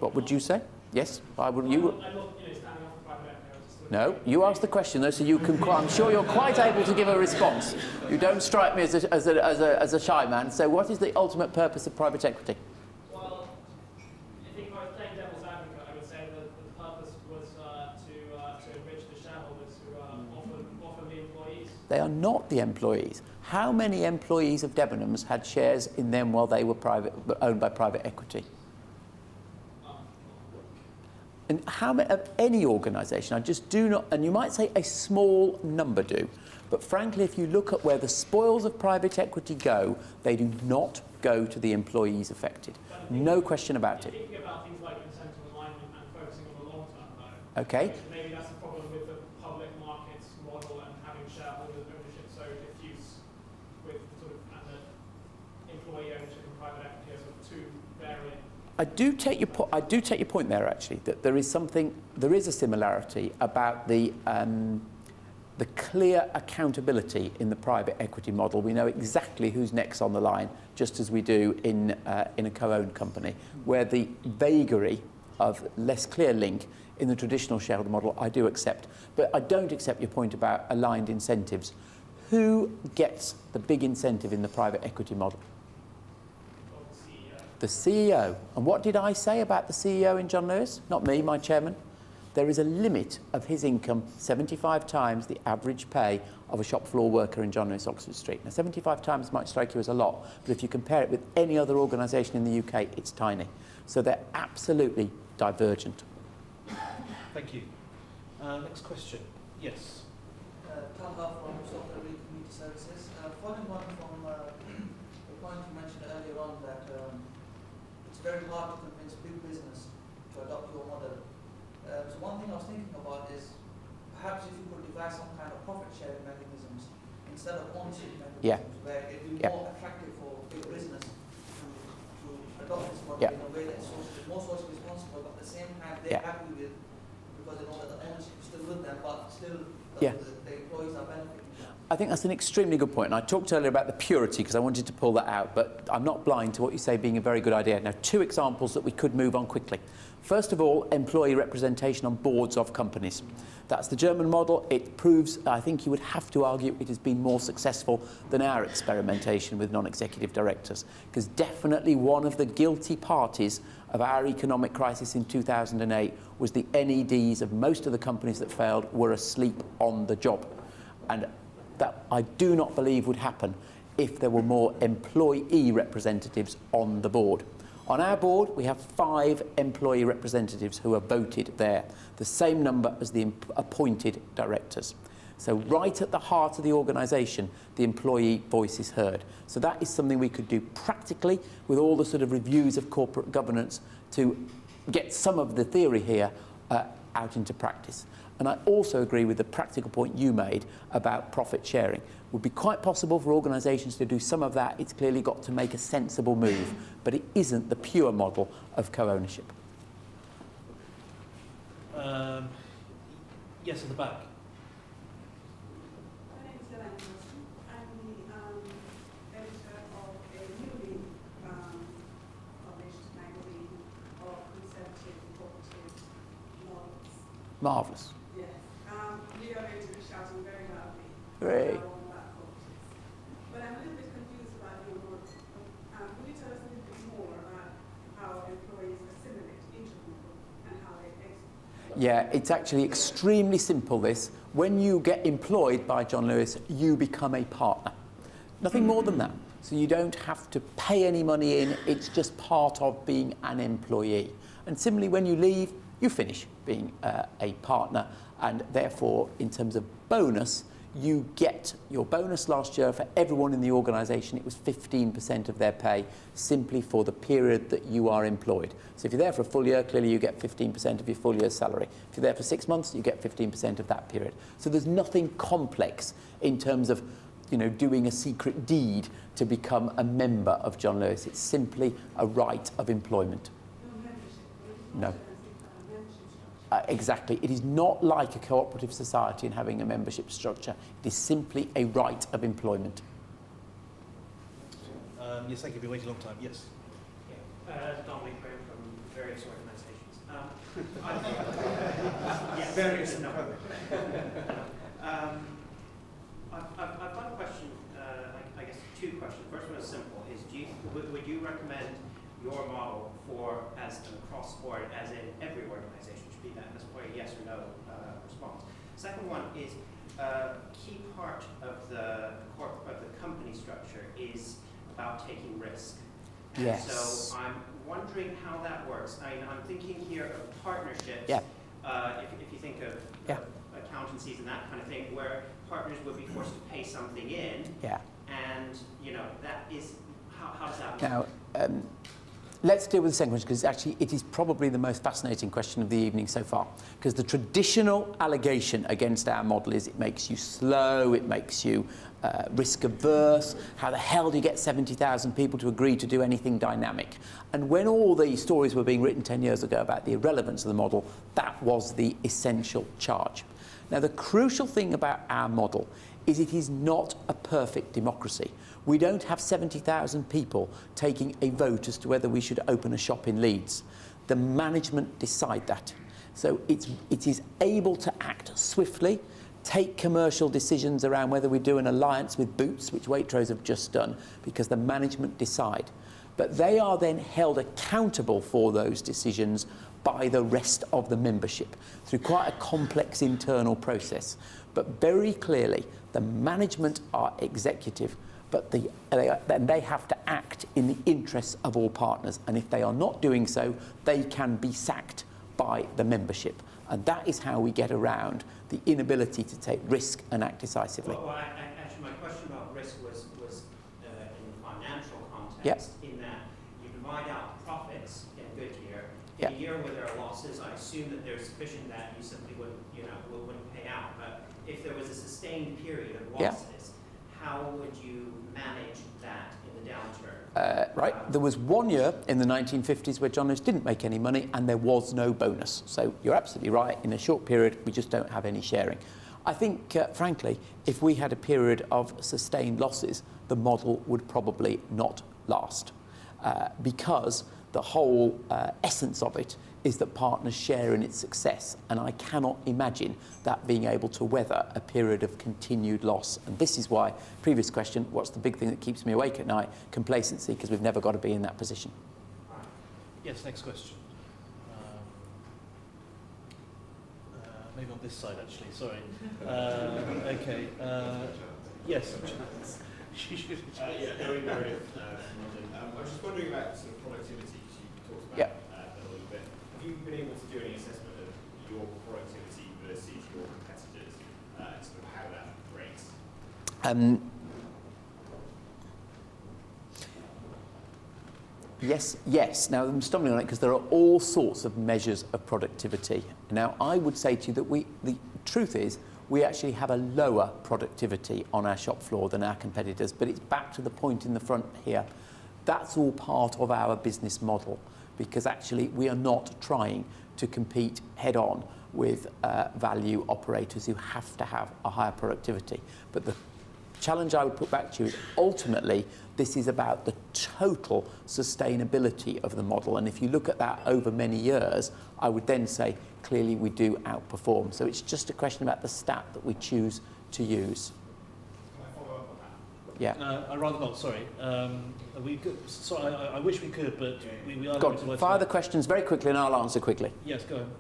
What would you say? Yes? I would. You? I'm not, standing up for private equity. No, you asked the question though, so you can. I'm sure you're quite able to give a response. You don't strike me as a shy man. So, what is the ultimate purpose of private equity? Well, I think if I was playing devil's advocate, I would say that the purpose was to enrich the shareholders who offer the employees. They are not the employees. How many employees of Debenhams had shares in them while they were owned by private equity? And how many of any organisation? I just do not. And you might say a small number do, but frankly, if you look at where the spoils of private equity go, they do not go to the employees affected. No question about it. Thinking about things like incentive alignment and focusing on the long term, though. Okay. Maybe that's a problem with the public markets model and having shareholder ownership so diffuse with sort of and the employee ownership and private equity as sort of two varying. I do take your point there, actually, that there is a similarity about the clear accountability in the private equity model. We know exactly who's next on the line, just as we do in a co-owned company, where the vagary of less clear link in the traditional shareholder model I do accept. But I don't accept your point about aligned incentives. Who gets the big incentive in the private equity model? The CEO. And what did I say about the CEO in John Lewis? Not me, my chairman. There is a limit of his income 75 times the average pay of a shop floor worker in John Lewis, Oxford Street. Now, 75 times might strike you as a lot, but if you compare it with any other organisation in the UK, it's tiny. So they're absolutely divergent. Thank you. Next question. Yes. Talha from Stockwell Community Services. Following on from the point you mentioned earlier on that it's very hard to convince big business to adopt your model. So one thing I was thinking about is perhaps if you could devise some kind of profit sharing mechanisms instead of ownership mechanisms, where it would be more attractive for big business to adopt this model in a way that's more socially responsible, but at the same time they're happy with, because they know that the ownership is still with them, but still the employees are benefiting. I think that's an extremely good point. And I talked earlier about the purity because I wanted to pull that out, but I'm not blind to what you say being a very good idea. Now, two examples that we could move on quickly. First of all, employee representation on boards of companies. That's the German model. It proves, I think you would have to argue, it has been more successful than our experimentation with non-executive directors, because definitely one of the guilty parties of our economic crisis in 2008 was the NEDs of most of the companies that failed were asleep on the job. And that I do not believe would happen if there were more employee representatives on the board. On our board, we have 5 employee representatives who are voted there, the same number as the appointed directors. So right at the heart of the organisation, the employee voice is heard. So that is something we could do practically with all the sort of reviews of corporate governance to get some of the theory here out into practice. And I also agree with the practical point you made about profit sharing. It would be quite possible for organisations to do some of that. It's clearly got to make a sensible move, but it isn't the pure model of co-ownership. Yes, at the back. My name is Elaine Wilson. I'm the editor of a newly published magazine of conservative cooperative models. Marvellous. Yes. We are going to be shouting very loudly Hooray. about cooperatives. But I'm a little bit confused about your model. Could you tell us a little bit more about how employees assimilate into the model and how they exit? Yeah, it's actually extremely simple, this. When you get employed by John Lewis, you become a partner. Nothing more than that. So you don't have to pay any money in, it's just part of being an employee. And similarly, when you leave, you finish being a partner, and therefore, in terms of bonus, you get your bonus last year for everyone in the organisation. It was 15% of their pay, simply for the period that you are employed. So if you're there for a full year, clearly you get 15% of your full year's salary. If you're there for 6 months, you get 15% of that period. So there's nothing complex in terms of, doing a secret deed to become a member of John Lewis. It's simply a right of employment. No. Exactly. It is not like a cooperative society in having a membership structure. It is simply a right of employment. Yes, thank you. You've been waiting a long time. Yes. Dominic Graham from various organisations. Yes, Various no. no. I've got a question, I guess two questions. First one is simple, is would you recommend your model for as an across-board, as in every organization should be that? That's probably a yes or no response. Second one is key part of the company structure is about taking risk. And Yes. so I'm wondering how that works. I'm thinking here of partnerships. Yeah. If you think of Yeah. accountancies and that kind of thing, where partners would be forced to pay something in, Yeah. and that is how does that work? Now, let's deal with the second question, because actually it is probably the most fascinating question of the evening so far. Because the traditional allegation against our model is it makes you slow, it makes you risk averse. How the hell do you get 70,000 people to agree to do anything dynamic? And when all the stories were being written 10 years ago about the irrelevance of the model, that was the essential charge. Now, the crucial thing about our model is it is not a perfect democracy. We don't have 70,000 people taking a vote as to whether we should open a shop in Leeds. The management decide that. So it is able to act swiftly, take commercial decisions around whether we do an alliance with Boots, which Waitrose have just done, because the management decide. But they are then held accountable for those decisions by the rest of the membership through quite a complex internal process. But very clearly, the management are executive, but they have to act in the interests of all partners. And if they are not doing so, they can be sacked by the membership. And that is how we get around the inability to take risk and act decisively. Well, actually, my question about risk was in the financial context, Yep. in that you divide out profits in a good year. In Yep. a year where there are losses, I assume that there's sufficient that you simply wouldn't pay out. But if there was a sustained period of Yeah. losses, how would you manage that in the downturn? Right, there was 1 year in the 1950s where John Lewis didn't make any money and there was no bonus. So you're absolutely right, in a short period we just don't have any sharing. I think, frankly, if we had a period of sustained losses, the model would probably not last. Because the whole essence of it is that partners share in its success, and I cannot imagine that being able to weather a period of continued loss. And this is why, previous question, what's the big thing that keeps me awake at night? Complacency, because we've never got to be in that position. Yes, next question. Maybe on this side, actually, sorry. Okay. Yes. Harry Meredith from London. I was just wondering about sort of productivity, because you talked about Yeah. that a little bit. Have you been able to do any assessment of your productivity versus your competitors, and sort of how that rates? Yes. Now, I'm stumbling on it because there are all sorts of measures of productivity. Now, I would say to you that the truth is, we actually have a lower productivity on our shop floor than our competitors, but it's back to the point in the front here. That's all part of our business model, because actually we are not trying to compete head-on with value operators who have to have a higher productivity. But the challenge I would put back to you is ultimately this is about the total sustainability of the model, and if you look at that over many years, I would then say clearly we do outperform. So it's just a question about the stat that we choose to use. Can I follow up on that? Yeah. I'd rather not, sorry. We could, sorry, I wish we could, but we are Go going to on, work fire together. the questions very quickly and I'll answer quickly. Yes, go on.